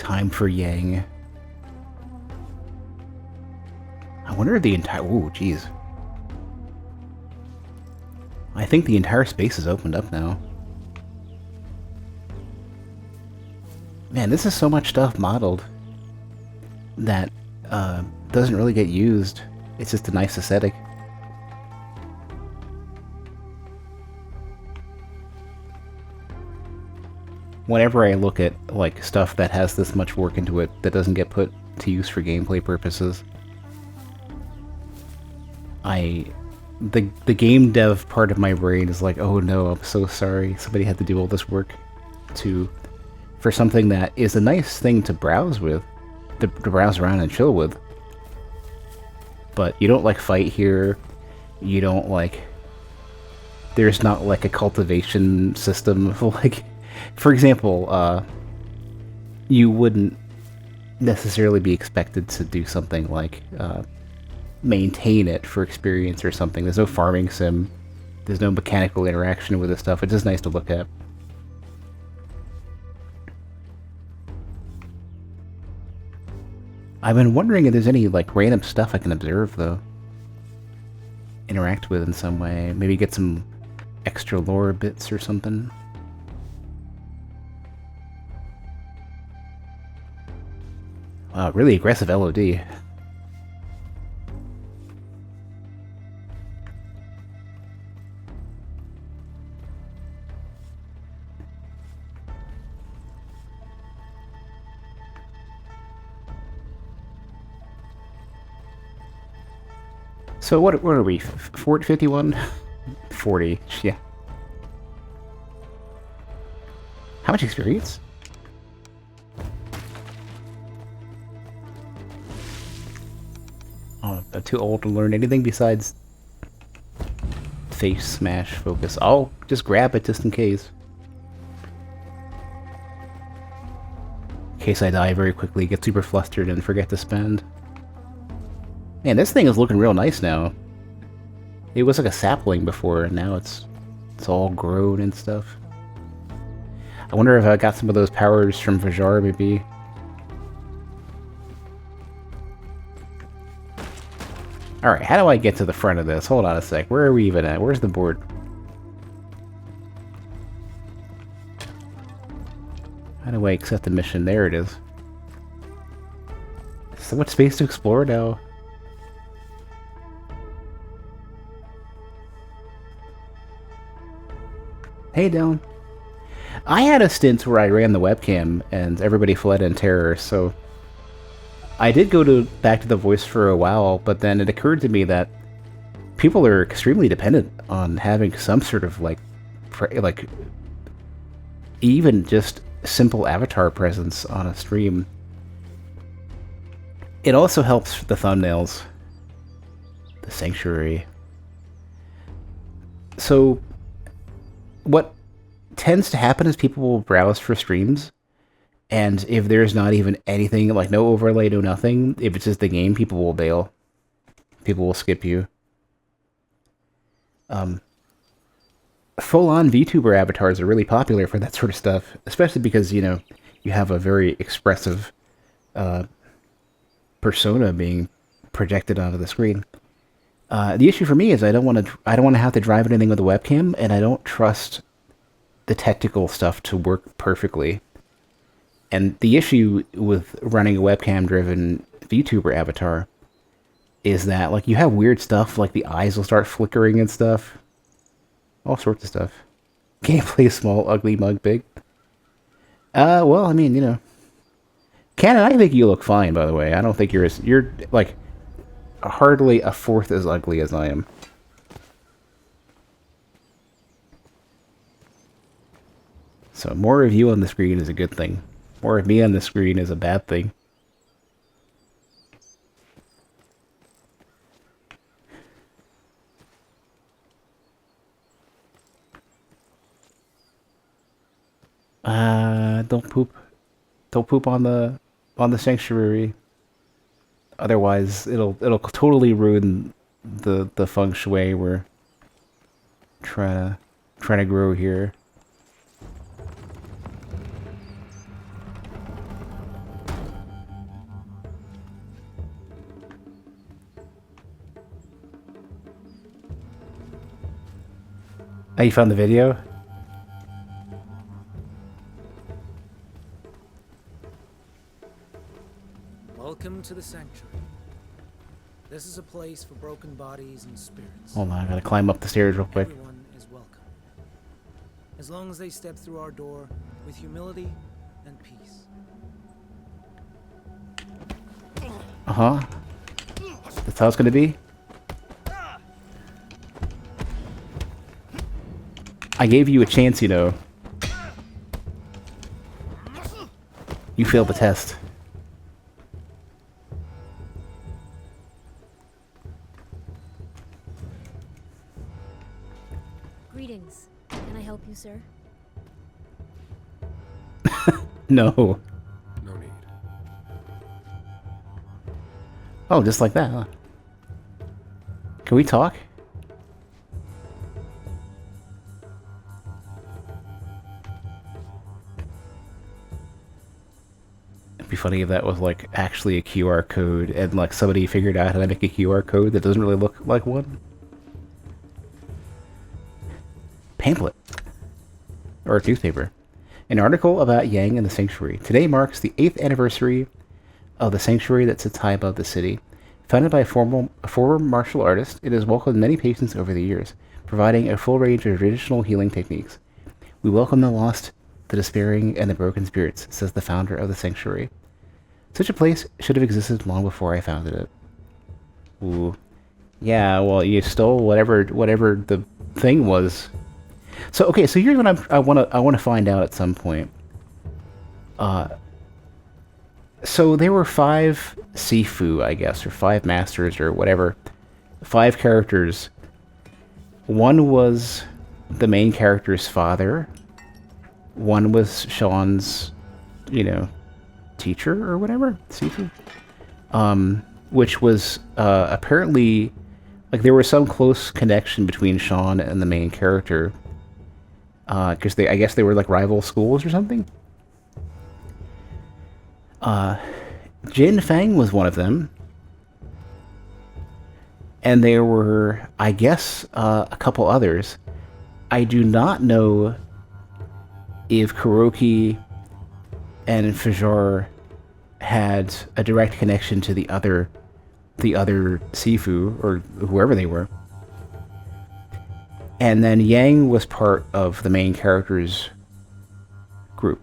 Time for Yang. I wonder if the entire... Ooh, jeez. I think the entire space is opened up now. Man, this is so much stuff modeled that doesn't really get used. It's just a nice aesthetic. Whenever I look at like stuff that has this much work into it that doesn't get put to use for gameplay purposes, the game dev part of my brain is like, oh no, I'm so sorry. Somebody had to do all this work for something that is a nice thing to browse with, to browse around and chill with. But you don't like fight here. You don't like. There's not like a cultivation system. Like, for example, you wouldn't necessarily be expected to do something like maintain it for experience or something. There's no farming sim. There's no mechanical interaction with this stuff. It's just nice to look at. I've been wondering if there's any like random stuff I can observe though. Interact with in some way. Maybe get some extra lore bits or something. Wow, really aggressive LOD. So what are we? 51? 40, yeah. How much experience? Oh, I'm too old to learn anything besides face smash focus. I'll just grab it just in case. In case I die very quickly, get super flustered, and forget to spend. Man, this thing is looking real nice now. It was like a sapling before, and now it's all grown and stuff. I wonder if I got some of those powers from Vajar, maybe. Alright, how do I get to the front of this? Hold on a sec. Where are we even at? Where's the board? How do I accept the mission? There it is. So much space to explore now. Hey, Dylan. I had a stint where I ran the webcam and everybody fled in terror, so I did go back to the voice for a while, but then it occurred to me that people are extremely dependent on having some sort of like even just simple avatar presence on a stream. It also helps the thumbnails, the sanctuary. So what tends to happen is people will browse for streams, and if there's not even anything, like no overlay, no nothing, if it's just the game, people will bail. People will skip you. Full-on VTuber avatars are really popular for that sort of stuff, especially because, you know, you have a very expressive persona being projected onto the screen. The issue for me is I don't want to have to drive anything with a webcam, and I don't trust the technical stuff to work perfectly. And the issue with running a webcam-driven VTuber avatar is that, like, you have weird stuff, like the eyes will start flickering and stuff. All sorts of stuff. Gameplay small, ugly, mug big. Well, I mean, you know. Cannon, I think you look fine, by the way. I don't think you're like, hardly a fourth as ugly as I am. So more of you on the screen is a good thing. More of me on the screen is a bad thing. Don't poop. Don't poop on the sanctuary. Otherwise, it'll totally ruin the feng shui we're trying to grow here. Oh, you found the video? Welcome to the sanctuary. This is a place for broken bodies and spirits. Hold on, I gotta climb up the stairs real quick. Everyone is welcome, as long as they step through our door with humility and peace. Uh-huh. That's how it's gonna be? I gave you a chance, you know. You failed the test. Greetings. Can I help you, sir? No. No need. Oh, just like that, huh? Can we talk? It'd be funny if that was like actually a QR code and like somebody figured out how to make a QR code that doesn't really look like one. Pamphlet. Or newspaper. An article about Yang and the Sanctuary. Today marks the 8th anniversary of the sanctuary that sits high above the city. Founded by a former martial artist, it has welcomed many patients over the years, providing a full range of traditional healing techniques. We welcome the lost, the despairing, and the broken spirits, says the founder of the sanctuary. Such a place should have existed long before I founded it. Ooh. Yeah, well, you stole whatever the thing was. So okay, so here's what I want to find out at some point. So there were 5 Sifu, I guess, or 5 masters, or whatever. 5 characters. One was the main character's father. One was Sean's, you know, teacher or whatever, Sifu. Which was apparently, like, there was some close connection between Sean and the main character. Because I guess they were like rival schools or something. Jin Fang was one of them. And there were, I guess, a couple others. I do not know if Kuroki and Fajar had a direct connection to the other Sifu, or whoever they were. And then Yang was part of the main character's group.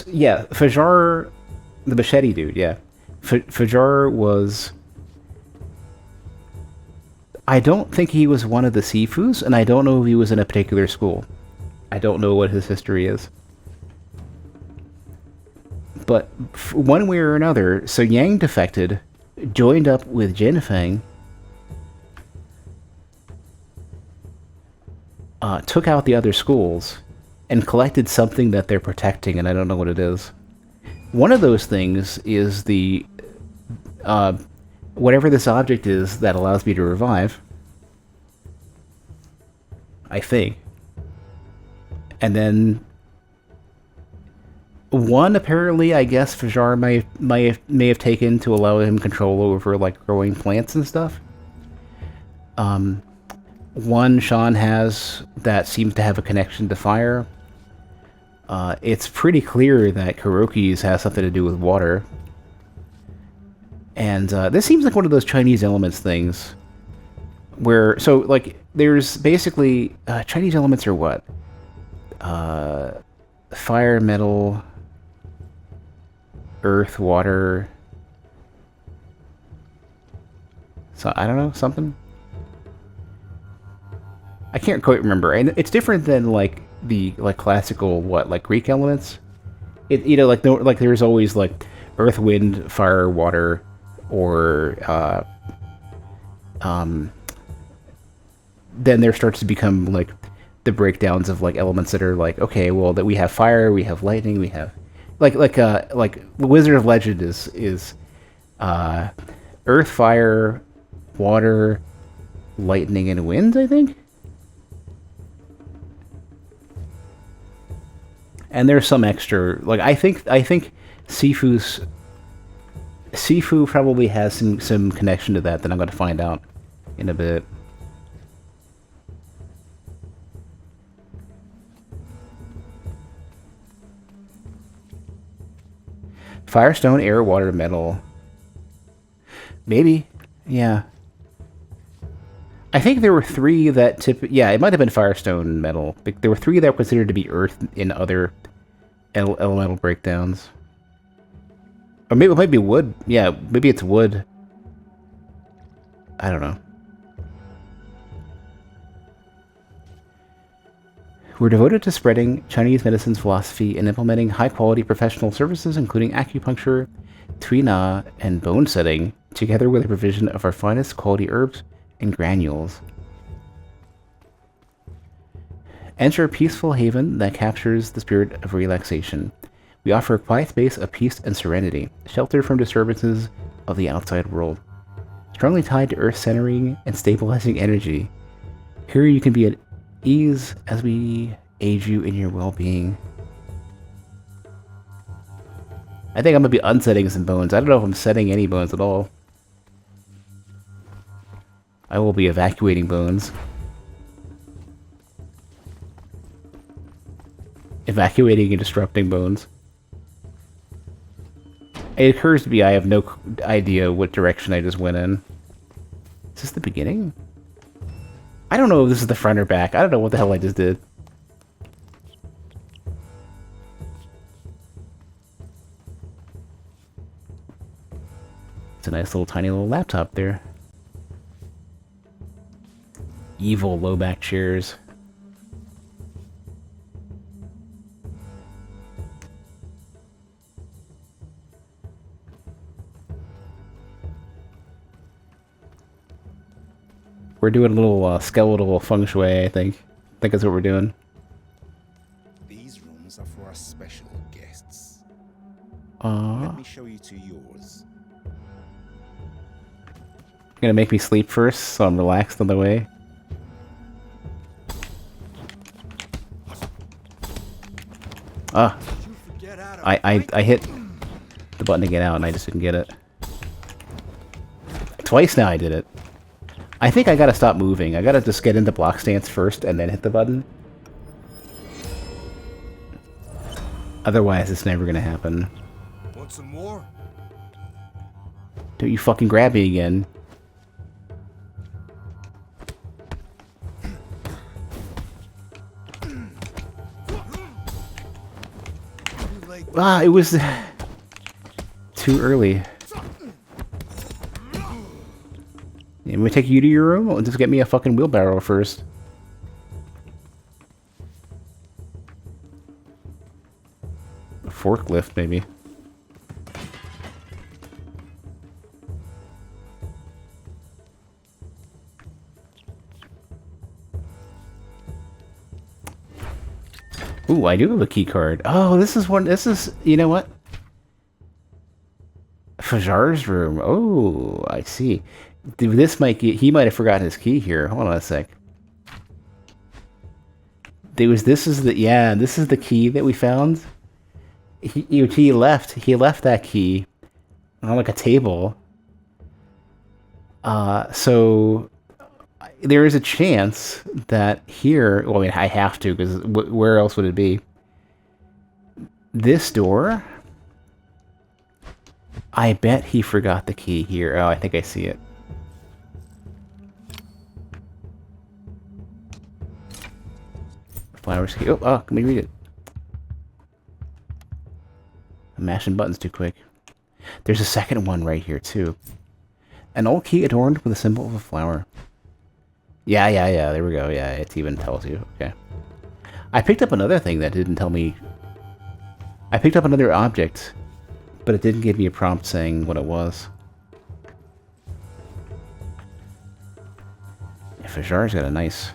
Yeah, Fajar, the machete dude, yeah. Fajar was... I don't think he was one of the Sifus, and I don't know if he was in a particular school. I don't know what his history is. But one way or another, so Yang defected, joined up with Jin Fang, took out the other schools, and collected something that they're protecting, and I don't know what it is. One of those things is the... whatever this object is that allows me to revive. I think. And then... one, apparently, I guess, Fajar may have taken to allow him control over, like, growing plants and stuff. One Sean has that seems to have a connection to fire. It's pretty clear that Kuroki's has something to do with water. And this seems like one of those Chinese elements things. Where, so, like, there's basically... Chinese elements are what? Fire, metal... earth, water... So, I don't know, something? I can't quite remember. And it's different than, like, the, like, classical, what, like, Greek elements? It, you know, like, no, like, there's always, like, earth, wind, fire, water, or, then there starts to become, like, the breakdowns of, like, elements that are, like, okay, well, that we have fire, we have lightning, we have... Like Wizard of Legend is earth, fire, water, lightning, and wind, I think? And there's some extra, like, I think Sifu probably has some connection to that I'm going to find out in a bit. Firestone, air, water, metal. Maybe. Yeah. I think there were 3 that yeah, it might have been Firestone, metal. There were 3 that were considered to be earth in other elemental breakdowns. Or maybe it might be wood. Yeah, maybe it's wood. I don't know. We're devoted to spreading Chinese medicine's philosophy and implementing high-quality professional services, including acupuncture, tui na, and bone setting, together with the provision of our finest quality herbs and granules. Enter a peaceful haven that captures the spirit of relaxation. We offer a quiet space of peace and serenity, sheltered from disturbances of the outside world. Strongly tied to earth centering and stabilizing energy. Here you can be at ease as we aid you in your well-being. I think I'm gonna be unsetting some bones. I don't know if I'm setting any bones at all. I will be evacuating bones. Evacuating and disrupting bones. It occurs to me I have no idea what direction I just went in. Is this the beginning? I don't know if this is the front or back. I don't know what the hell I just did. It's a nice little tiny little laptop there. Evil low back chairs. We're doing a little skeletal feng shui, I think. I think that's what we're doing. These rooms are for our special guests. Aww. Let me show you to yours. Gonna make me sleep first, so I'm relaxed on the way. Ah. I hit the button to get out and I just didn't get it. Twice now I did it. I think I gotta stop moving. I gotta just get into block stance first and then hit the button. Otherwise, it's never gonna happen. Want some more? Don't you fucking grab me again. Ah, it was too early. I'm gonna take you to your room and just get me a fucking wheelbarrow first. A forklift, maybe. Ooh, I do have a key card. Oh, this is one. This is, you know what? Fajar's room. Oh, I see. Dude, this might get, he might have forgotten his key here. Hold on a sec. This is the key that we found. He left that key on like a table. So there is a chance that here, well, I mean, I have to, because where else would it be? This door? I bet he forgot the key here. Oh, I think I see it. Flowers key. Oh, let me read it. I'm mashing buttons too quick. There's a second one right here, too. An old key adorned with a symbol of a flower. Yeah, there we go. Yeah, it even tells you. Okay. I picked up another thing that didn't tell me. I picked up another object, but it didn't give me a prompt saying what it was. Yeah, Fajar's got a nice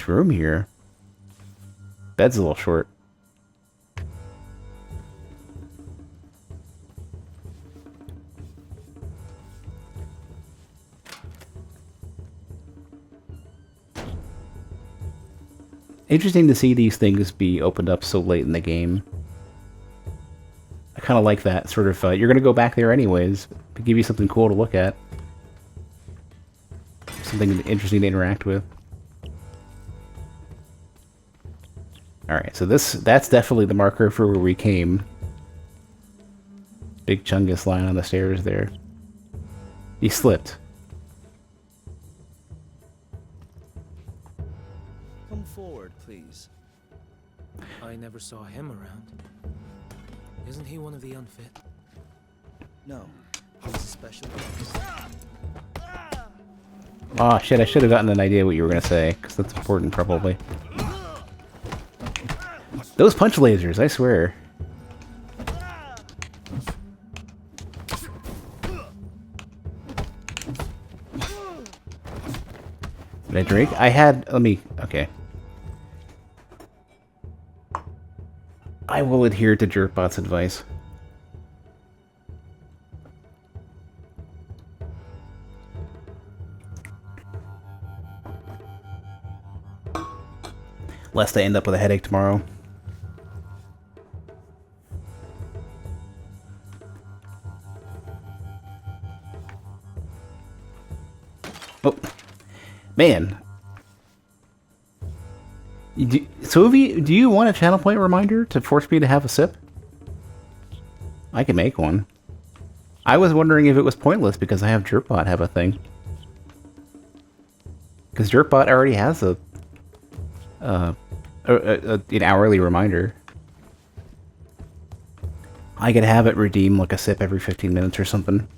room here. Bed's a little short. Interesting to see these things be opened up so late in the game. I kind of like that sort of, you're going to go back there anyways, to give you something cool to look at. Something interesting to interact with. Alright, so that's definitely the marker for where we came. Big Chungus lying on the stairs there. He slipped. Come forward, please. I never saw him around. Isn't he one of the unfit? No. He's a special. Oh shit, I should have gotten an idea what you were gonna say, because that's important probably. Those punch lasers, I swear. Did I drink? I had, let me, okay. I will adhere to Jerpbot's advice. Lest I end up with a headache tomorrow. Oh, man. Sovi, do you want a channel point reminder to force me to have a sip? I can make one. I was wondering if it was pointless because I have Jerpbot have a thing. Because Jerpbot already has an hourly reminder. I could have it redeem like a sip every 15 minutes or something.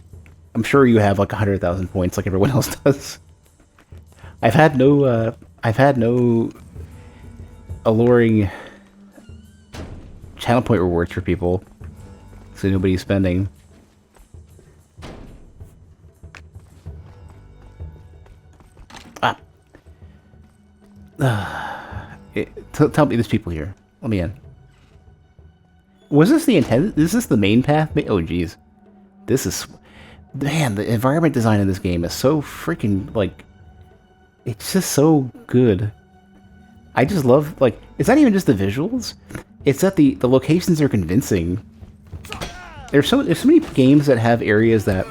I'm sure you have like 100,000 points like everyone else does. I've had no alluring channel point rewards for people, so nobody's spending. Tell me, there's people here. Let me in. Was this the intent? Is this the main path? Oh, jeez. This is... Man, the environment design in this game is so freaking, like... It's just so good. I just love, like... It's not even just the visuals. It's that the locations are convincing. There's so many games that have areas that...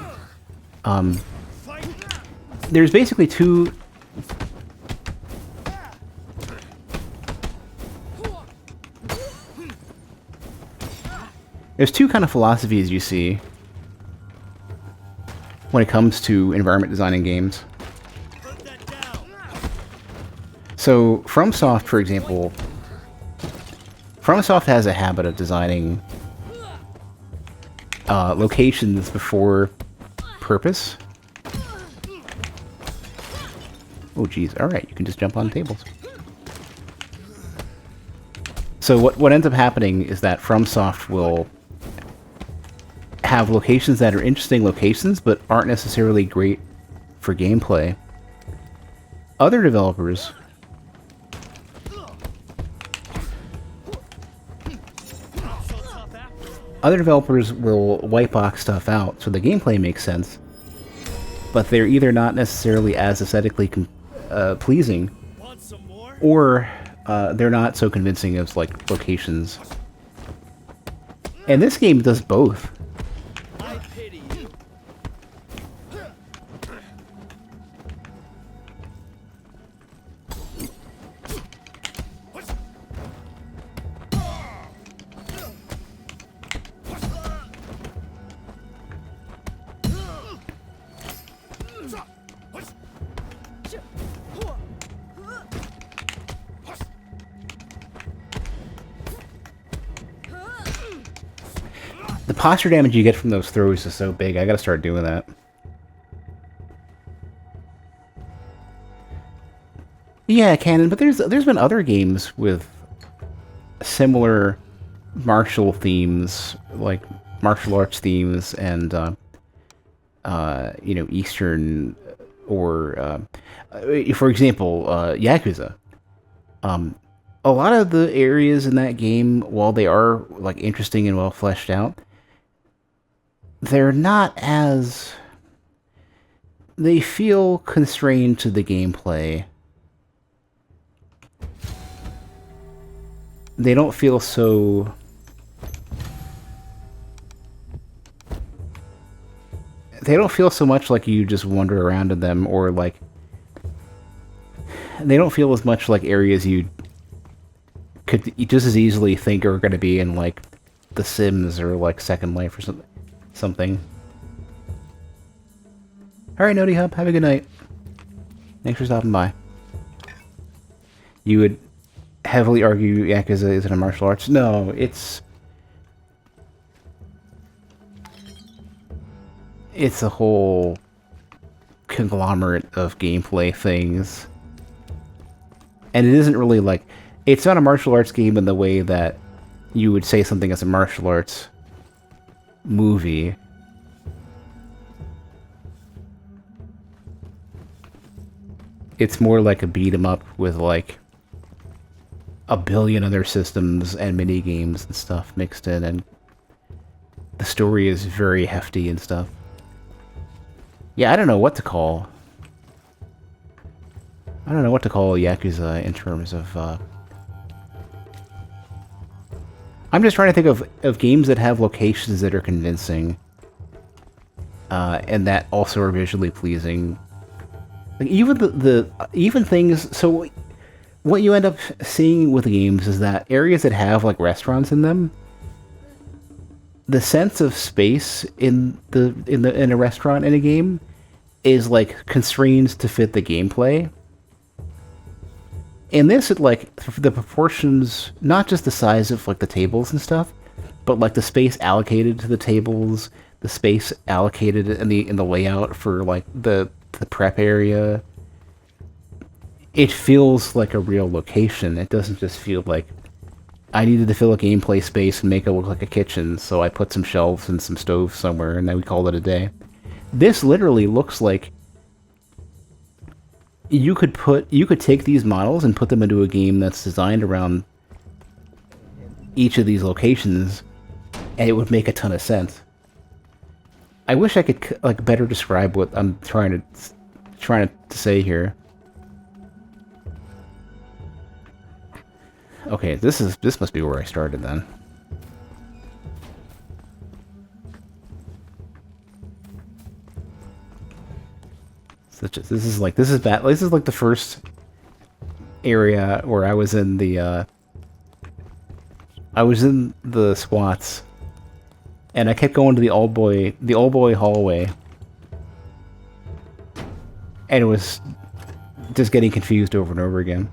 There's basically two... There's two kind of philosophies you see when it comes to environment design in games. So, FromSoft, for example, FromSoft has a habit of designing locations before purpose. Oh, geez. Alright, you can just jump on tables. So what ends up happening is that FromSoft will have locations that are interesting locations, but aren't necessarily great for gameplay. Other developers will white box stuff out so the gameplay makes sense, but they're either not necessarily as aesthetically pleasing, or they're not so convincing as like locations. And this game does both. The posture damage you get from those throws is so big, I gotta start doing that. Yeah, canon, but there's been other games with similar martial themes, like martial arts themes, and you know, Eastern, or for example, Yakuza. A lot of the areas in that game, while they are like interesting and well fleshed out, they're not as... They feel constrained to the gameplay. They don't feel so... They don't feel so much like you just wander around in them, or like... They don't feel as much like areas you could just as easily think are going to be in like The Sims or like Second Life or something. something. Alright, Nody Hub, have a good night. Thanks for stopping by. You would heavily argue Yakuza isn't a martial arts? No, it's a whole conglomerate of gameplay things. And it isn't really like... It's not a martial arts game in the way that you would say something as a martial arts movie. It's more like a beat 'em up with like a billion other systems and mini games and stuff mixed in, and the story is very hefty and stuff. Yeah, I don't know what to call. I don't know what to call Yakuza in terms of. I'm just trying to think of games that have locations that are convincing, and that also are visually pleasing. Like even even things. So what you end up seeing with games is that areas that have like restaurants in them, the sense of space in a restaurant in a game is like constrained to fit the gameplay. In this, it like the proportions, not just the size of like the tables and stuff, but like the space allocated to the tables, the space allocated in the layout for like the prep area. It feels like a real location. It doesn't just feel like I needed to fill a gameplay space and make it look like a kitchen, so I put some shelves and some stoves somewhere, and then we called it a day. This literally looks like you could take these models and put them into a game that's designed around each of these locations, and it would make a ton of sense. I wish I could like better describe what I'm trying to say here. Okay, this must be where I started then. This is like the first area where I was in the squats, and I kept going to the all boy hallway, and it was just getting confused over and over again.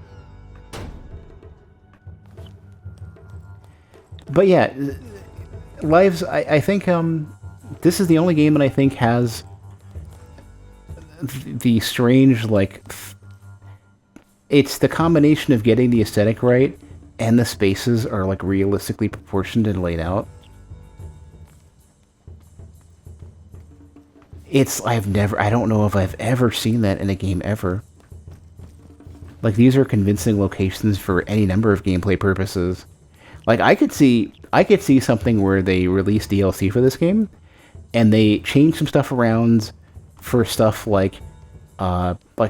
But yeah, Lives, I think this is the only game that I think has the strange, like, it's the combination of getting the aesthetic right and the spaces are like realistically proportioned and laid out. I don't know if I've ever seen that in a game ever. Like, these are convincing locations for any number of gameplay purposes. Like, I could see something where they release DLC for this game, and they change some stuff around for stuff like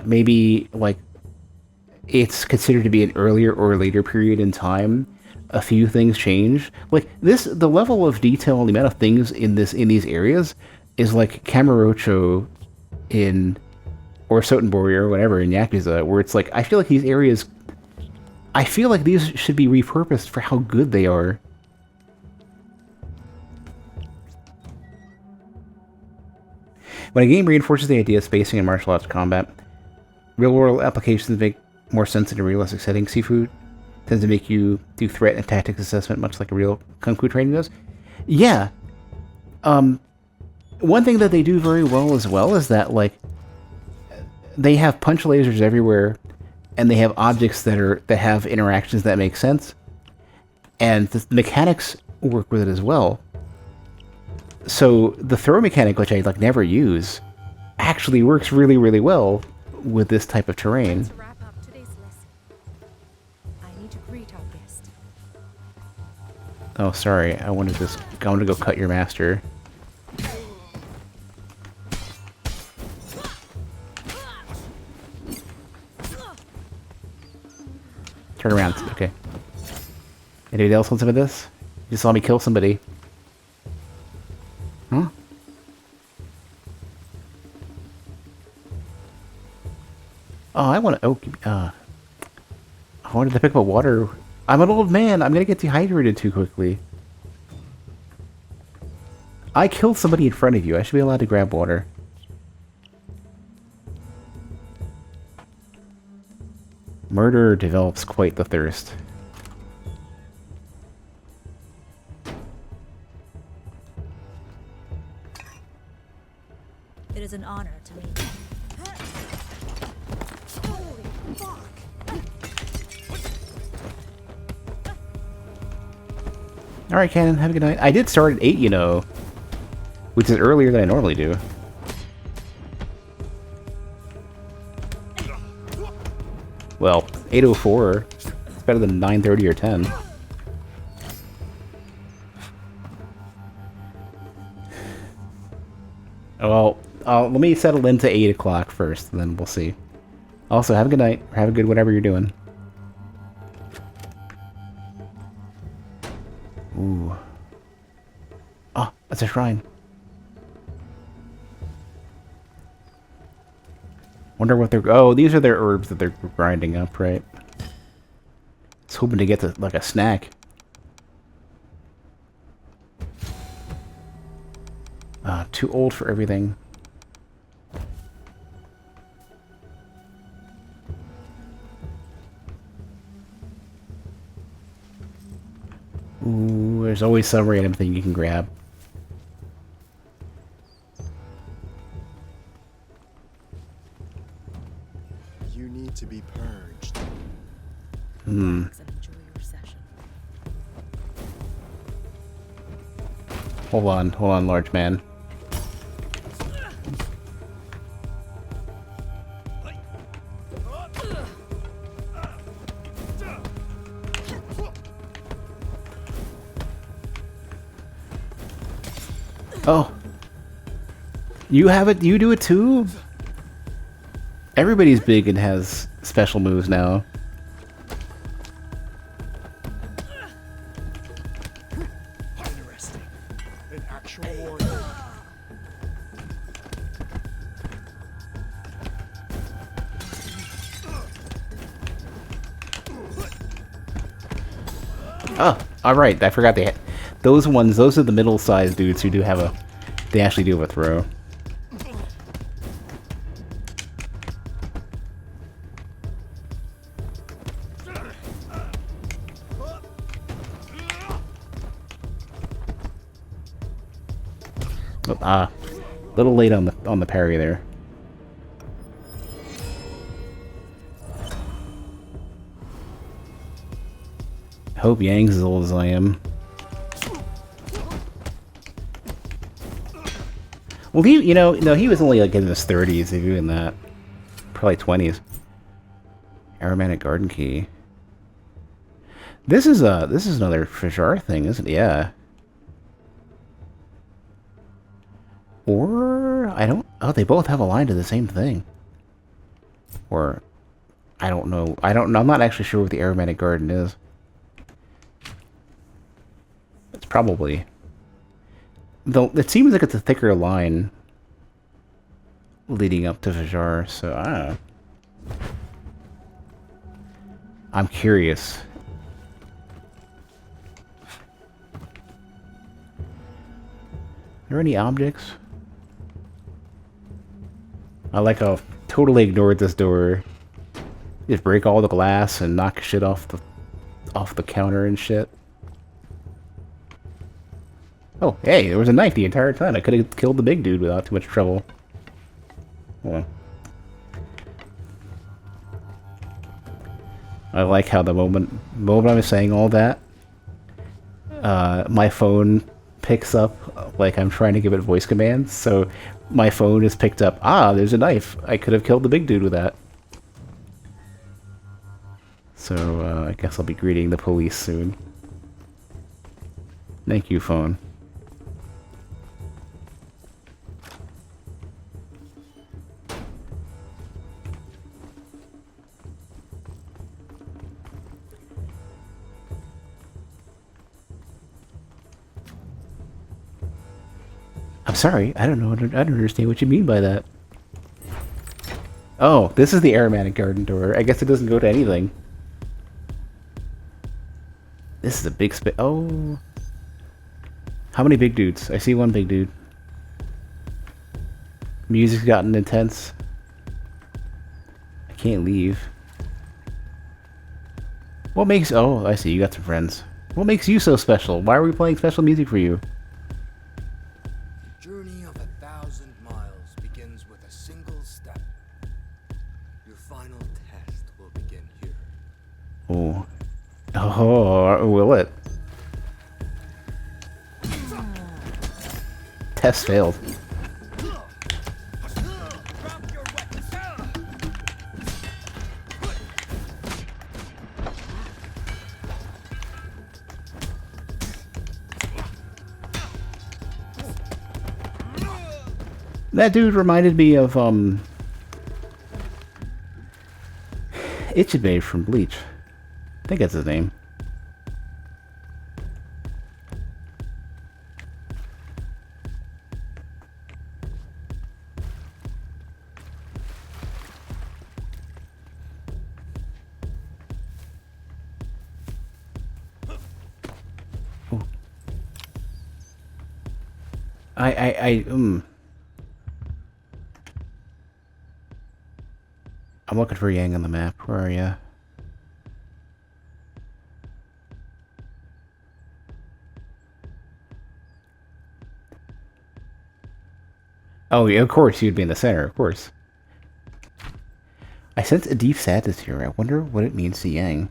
maybe, like, it's considered to be an earlier or later period in time. A few things change. Like, the level of detail and the amount of things in these areas is like Kamurocho or Sotenbori or whatever in Yakuza, where it's like, I feel like these should be repurposed for how good they are. When a game reinforces the idea of spacing and martial arts combat, real-world applications make more sense in a realistic setting. Sifu tends to make you do threat and tactics assessment, much like a real kung fu training does. Yeah. One thing that they do very well as well is that, like, they have punch lasers everywhere, and they have objects that have interactions that make sense, and the mechanics work with it as well. So the throw mechanic, which I like never use, actually works really, really well with this type of terrain. To wrap up today's lesson, I need to greet our guest. Oh, sorry. I want to go cut your master. Turn around. Okay. Anybody else want some of this? You saw me kill somebody. Huh? Oh, I want to... I wanted to pick up water. I'm an old man. I'm going to get dehydrated too quickly. I killed somebody in front of you. I should be allowed to grab water. Murder develops quite the thirst. It is an honor to meet you. Holy fuck! Alright, Cannon, have a good night. I did start at 8, you know, which is earlier than I normally do. Well, 8:04. It's better than 9:30 or 10. Well, let me settle into 8 o'clock first, and then we'll see. Also, have a good night. Or have a good whatever you're doing. Ooh. Oh, that's a shrine. Wonder what they're... Oh, these are their herbs that they're grinding up, right? I was hoping to get to, like, a snack. Too old for everything. Ooh, there's always some random thing you can grab. You need to be purged. Relax and enjoy your session. Hold on, large man. Oh. You have it? You do it too? Everybody's big and has special moves now. Interesting. An actual warrior. Oh, alright, I forgot they had... Those ones, those are the middle-sized dudes who do have a... They actually do have a throw. Oh, little late on the parry there. I hope Yang's as old as I am. Well, no, he was only like in his 30s, if even that. Probably 20s. Aromatic Garden Key. This is another Fajar thing, isn't it? Yeah. Or I don't. Oh, they both have a line to the same thing. Or I don't know. I'm not actually sure what the Aromatic Garden is. It's probably. Though it seems like it's a thicker line leading up to Fajar, so I don't know. I'm curious. Are there any objects? I like how totally ignored this door. Just break all the glass and knock shit off the counter and shit. Oh, hey, there was a knife the entire time. I could have killed the big dude without too much trouble. Well, I like how the moment I was saying all that, my phone picks up like I'm trying to give it voice commands. So my phone is picked up. Ah, there's a knife. I could have killed the big dude with that. So I guess I'll be greeting the police soon. Thank you, phone. I'm sorry, I don't know. I don't understand what you mean by that. Oh, this is the Aromatic Garden door. I guess it doesn't go to anything. This is a big space. Oh. How many big dudes? I see one big dude. Music's gotten intense. I can't leave. What makes... Oh, I see. You got some friends. What makes you so special? Why are we playing special music for you? The journey of 1,000 miles begins with a single step. Your final test will begin here. Oh. Oh, will it? Test failed. That dude reminded me of, Ichibe from Bleach. I think that's his name. Ooh. I'm looking for Yang on the map. Where are ya? Oh, yeah, of course, you'd be in the center, of course. I sense a deep sadness here. I wonder what it means to Yang.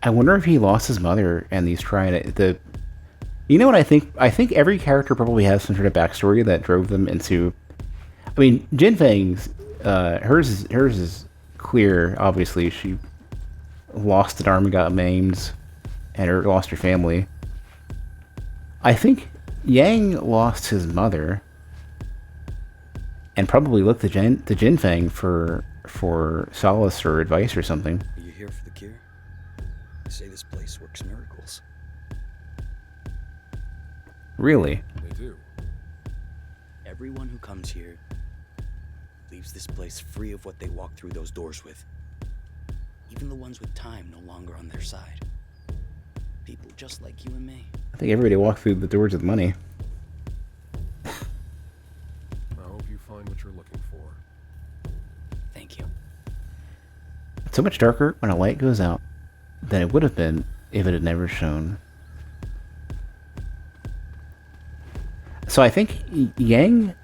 I wonder if he lost his mother and he's trying to... You know what I think? I think every character probably has some sort of backstory that drove them into... I mean, Jin Fang's... hers is clear, obviously. She lost an arm and got maimed, and lost her family. I think Yang lost his mother, and probably looked to Jin Fang for solace or advice or something. Are you here for the cure? They say this place works miracles. Really? They do. Everyone who comes here leaves this place free of what they walk through those doors with. Even the ones with time no longer on their side. People just like you and me. I think everybody walked through the doors with money. I hope you find what you're looking for. Thank you. It's so much darker when a light goes out than it would have been if it had never shone. So I think Yang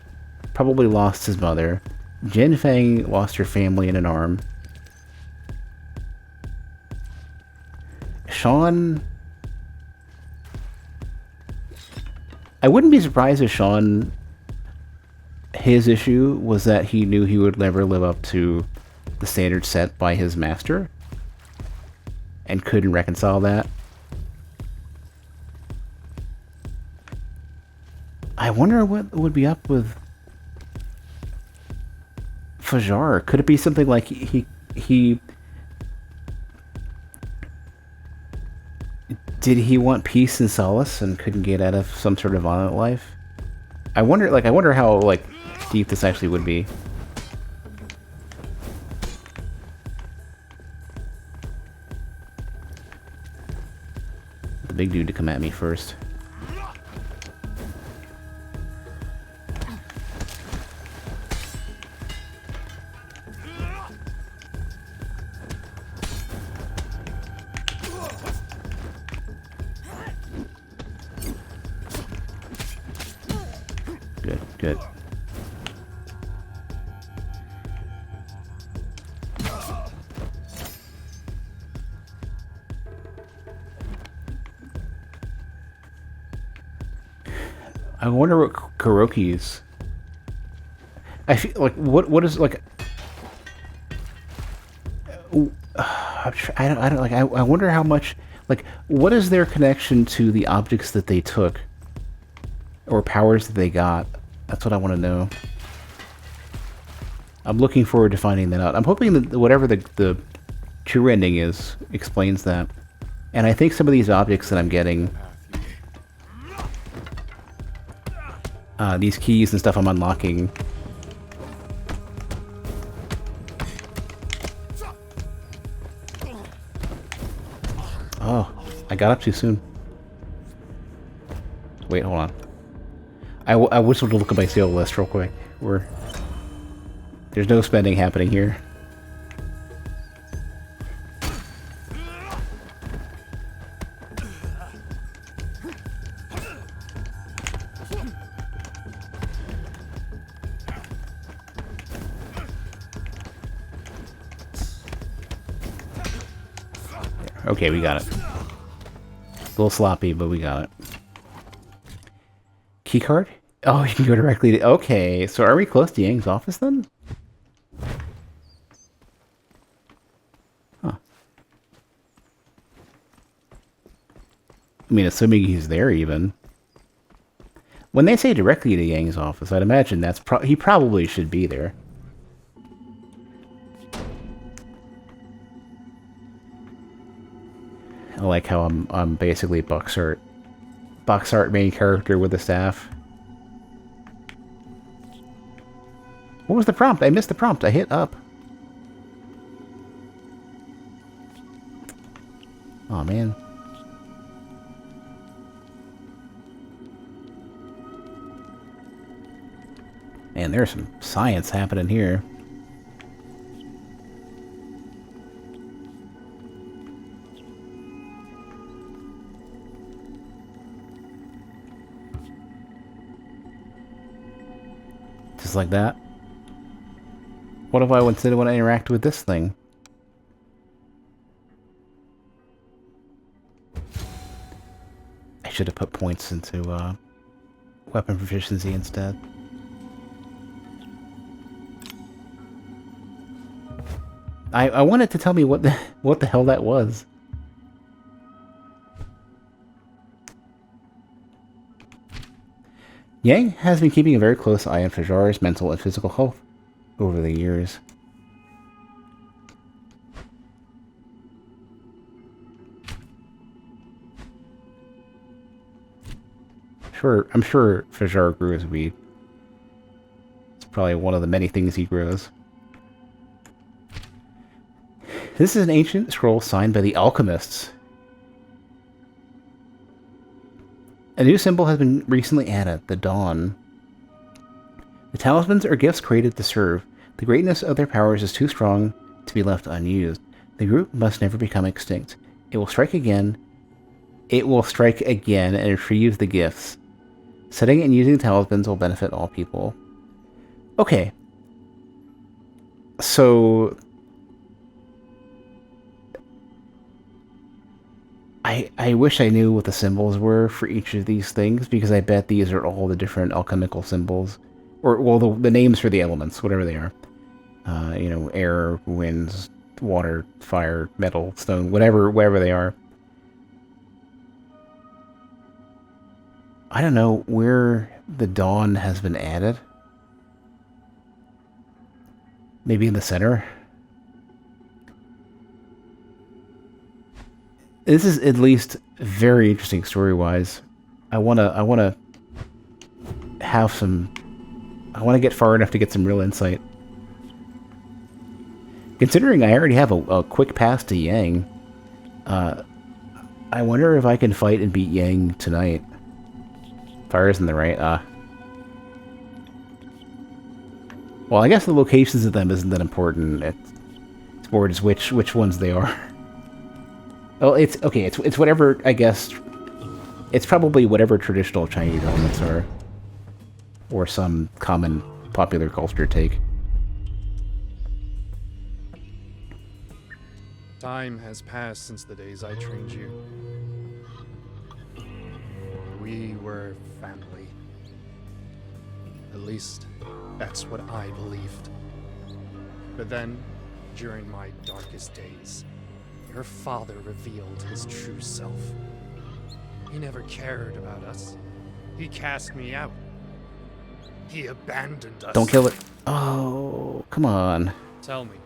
probably lost his mother. Jin Fang lost her family and an arm. Sean... I wouldn't be surprised if Sean... His issue was that he knew he would never live up to the standards set by his master. And couldn't reconcile that. I wonder what would be up with Fajar. Could it be something like he did he want peace and solace and couldn't get out of some sort of violent life? I wonder how deep this actually would be. The big dude to come at me first. Good. I wonder what Kuroki's... I feel like what is like... I wonder how much... what is their connection to the objects that they took? Or powers that they got? That's what I want to know. I'm looking forward to finding that out. I'm hoping that whatever the true ending is explains that. And I think some of these objects that I'm getting... these keys and stuff I'm unlocking... Oh, I got up too soon. Wait, hold on. I whistled to look at my sale list real quick. There's no spending happening here. Okay, we got it. A little sloppy, but we got it. Keycard? Oh, you can go directly to... Okay, so are we close to Yang's office then? Huh. I mean, assuming he's there even. When they say directly to Yang's office, I'd imagine that's he probably should be there. I like how I'm basically box art main character with the staff. What was the prompt? I missed the prompt. I hit up. Oh man. Man, there's some science happening here. Just like that. What if I instead want to interact with this thing? I should have put points into weapon proficiency instead. I wanted to tell me what the hell that was. Yang has been keeping a very close eye on Fajar's mental and physical health over the years. I'm sure Fajar grew as weed. It's probably one of the many things he grows. This is an ancient scroll signed by the alchemists. A new symbol has been recently added, the Dawn. The talismans are gifts created to serve. The greatness of their powers is too strong to be left unused. The group must never become extinct. It will strike again. It will strike again and retrieve the gifts. Setting and using the talismans will benefit all people. Okay. So... I wish I knew what the symbols were for each of these things, because I bet these are all the different alchemical symbols. Or, well, the names for the elements, whatever they are. You know, air, winds, water, fire, metal, stone, whatever they are. I don't know where the dawn has been added. Maybe in the center? This is at least very interesting story-wise. I wanna have some... I want to get far enough to get some real insight. Considering I already have a quick pass to Yang, I wonder if I can fight and beat Yang tonight. Fire isn't the right, well, I guess the locations of them isn't that important. It's more just which ones they are. Oh, it's okay. It's whatever, I guess. It's probably whatever traditional Chinese elements are, or some common popular culture take. Time has passed since the days I trained you. We were family. At least, that's what I believed. But then, during my darkest days, your father revealed his true self. He never cared about us. He cast me out. He abandoned us. Don't kill it. Oh, come on. Tell me,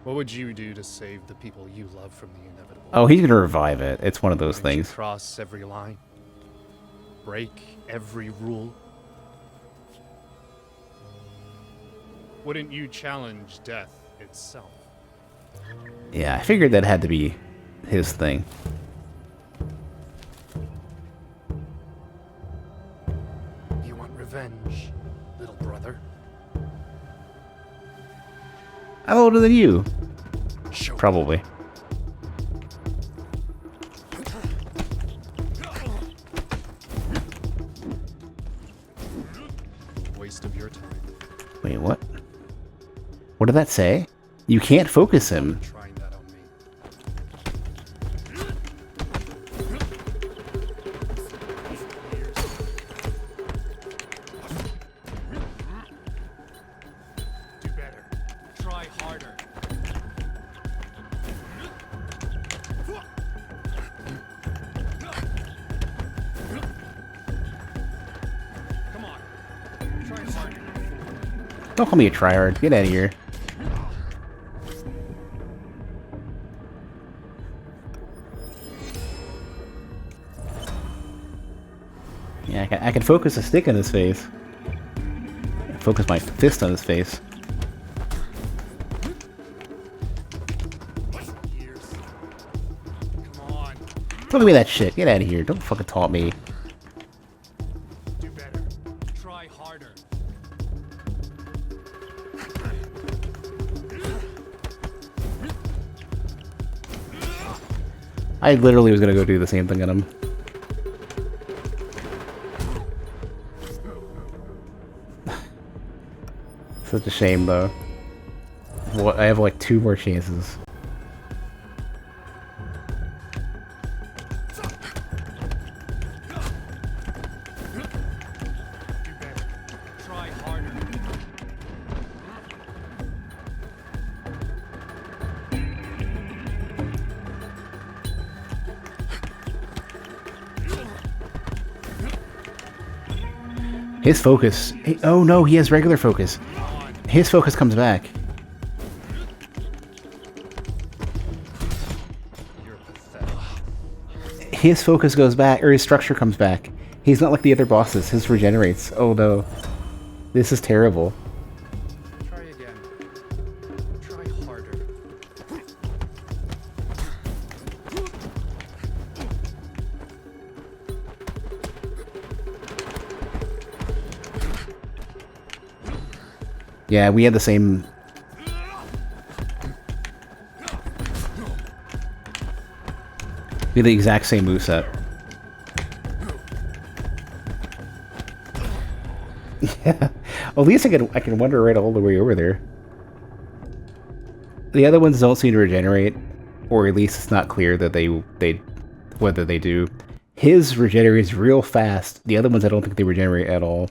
what would you do to save the people you love from the inevitable? Oh, he's gonna revive it. It's one of those Wouldn't you things. cross every line? Break every rule? Wouldn't you challenge death itself? Yeah, I figured that had to be his thing. revenge, little brother. I'm older than you. Show me. Probably. Waste of your time. Wait, what? What did that say? You can't focus him. Trying that on me. Do better. Try harder. Come on. Try harder. Don't call me a tryhard. Get out of here. Yeah, I can focus a stick on his face. Focus my fist on his face. Years. Come on. Don't give me that shit. Get out of here. Don't fucking taunt me. Do better. Try harder. I literally was gonna go do the same thing on him. Such a shame, though. What? I have like 2 more chances. Do better. Try harder. His focus. Oh no, he has regular focus. His focus comes back. You're pathetic. His focus goes back, or his structure comes back. He's not like the other bosses. His regenerates. Oh no. This is terrible. Try again. Try harder. Yeah, we had the same... We had the exact same moveset. Yeah. Well, at least I can wander right all the way over there. The other ones don't seem to regenerate, or at least it's not clear that they whether they do. His regenerates real fast. The other ones I don't think they regenerate at all.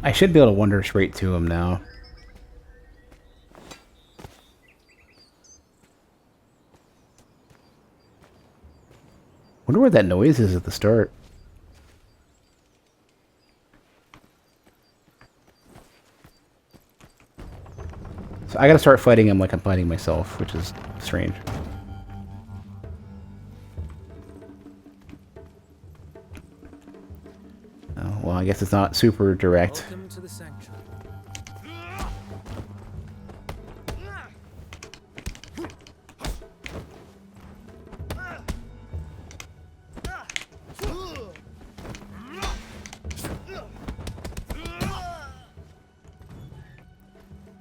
I should be able to wander straight to him now. Wonder where that noise is at the start. So I gotta start fighting him like I'm fighting myself, which is strange. Oh, well, I guess it's not super direct. Welcome to the sanctuary.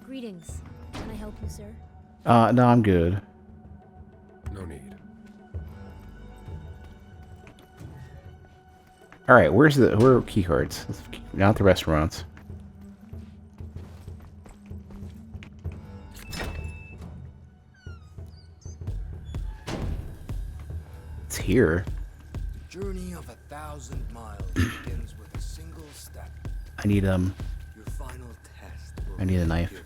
Greetings. Can I help you, sir? No, I'm good. No need. Alright, where are key cards? Not the restaurants. It's here. The journey of 1,000 miles begins with a single step. I need Your final test will I need a begin knife. here.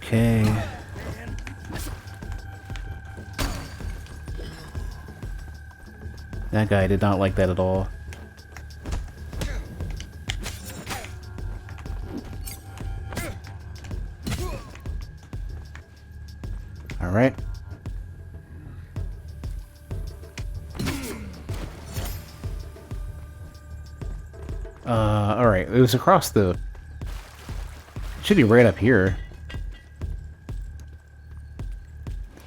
Okay. That guy did not like that at all. Alright. Alright. It was across the... It should be right up here.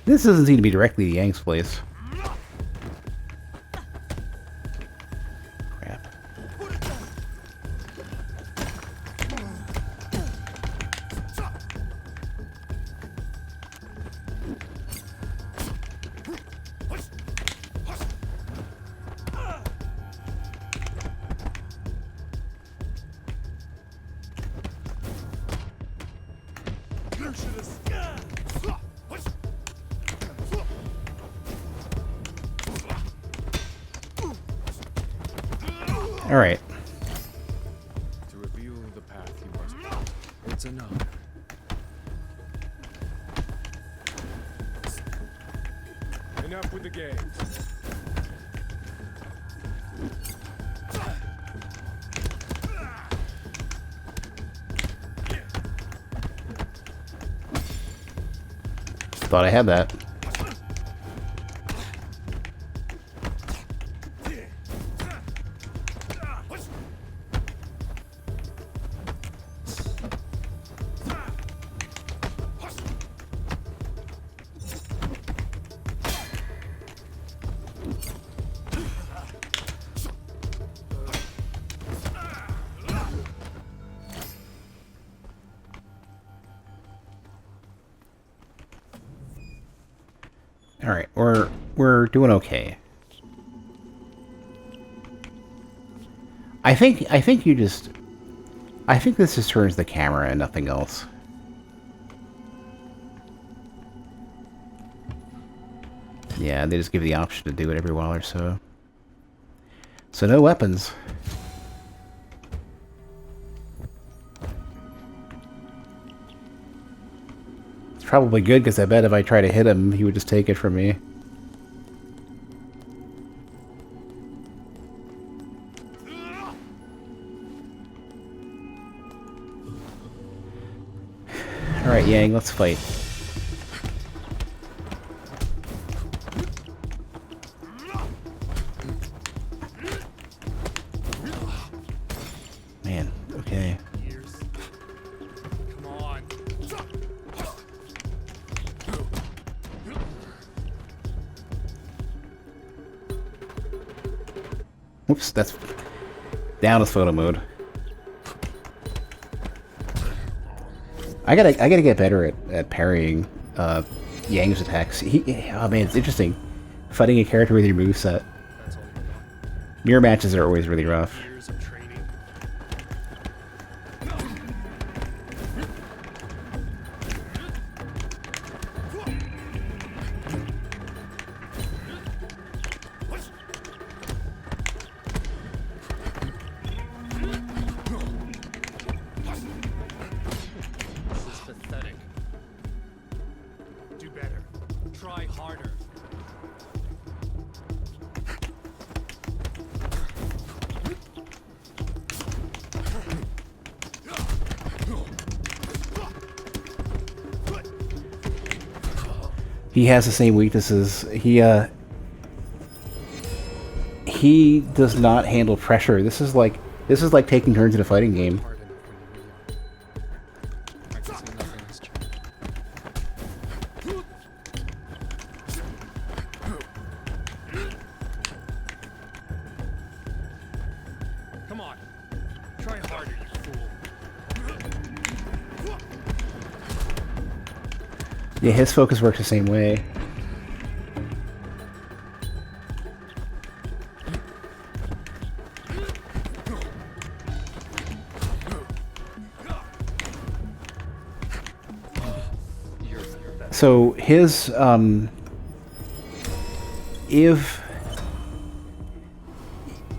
This doesn't seem to be directly Yang's place. Crap. Alright. To reveal the path you must. It's enough. Enough with the games. Thought I had that. Alright, we're doing okay. I think you just... I think this just turns the camera and nothing else. Yeah, they just give you the option to do it every while or so. So no weapons. It's probably good, because I bet if I try to hit him, he would just take it from me. Alright, Yang, let's fight. Man, okay. Come on. Whoops, that's down as photo mode. I gotta get better at parrying Yang's attacks. Oh man, it's interesting fighting a character with your moveset. That's all you got. Mirror matches are always really rough. Years of training. This is pathetic. Do better. Try harder. He has the same weaknesses. He does not handle pressure. This is like taking turns in a fighting game. Hard enough when you're practicing nothing has changed. Come on. Try harder, you fool. Yeah, his focus works the same way. So his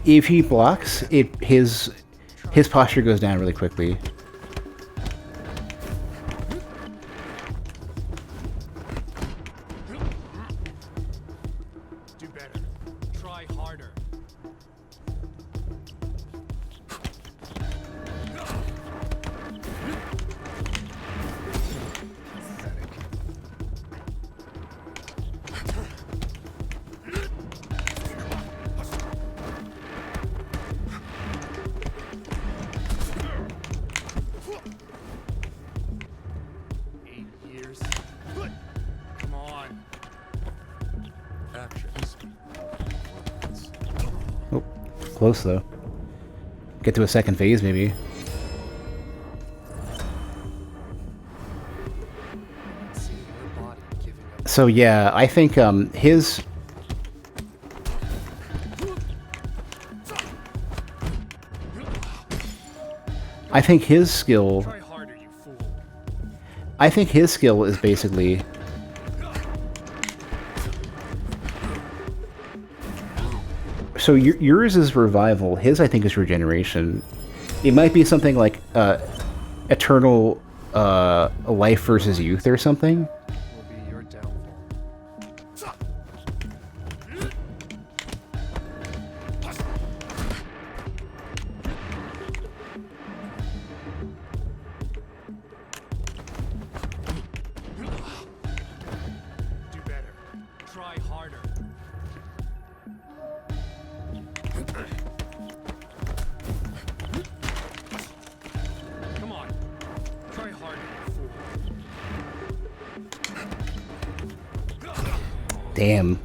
if he blocks, his posture goes down really quickly. close, though. Get to a second phase, maybe. See your body giving up. So yeah, I think his... I think his skill... Try harder, you fool. I think his skill is basically... So yours is revival. His, I think, is regeneration. It might be something like eternal life versus youth or something. Will be your downfall. Do better. Try harder. Come on. Try harder, you fool. Damn.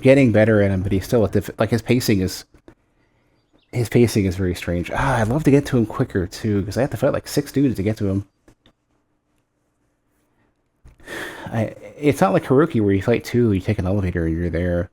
Getting better at him, but he's still at like his pacing is very strange. Ah, I'd love to get to him quicker too, because I have to fight like 6 dudes to get to him. It's not like Haruki where you fight 2, you take an elevator and you're there.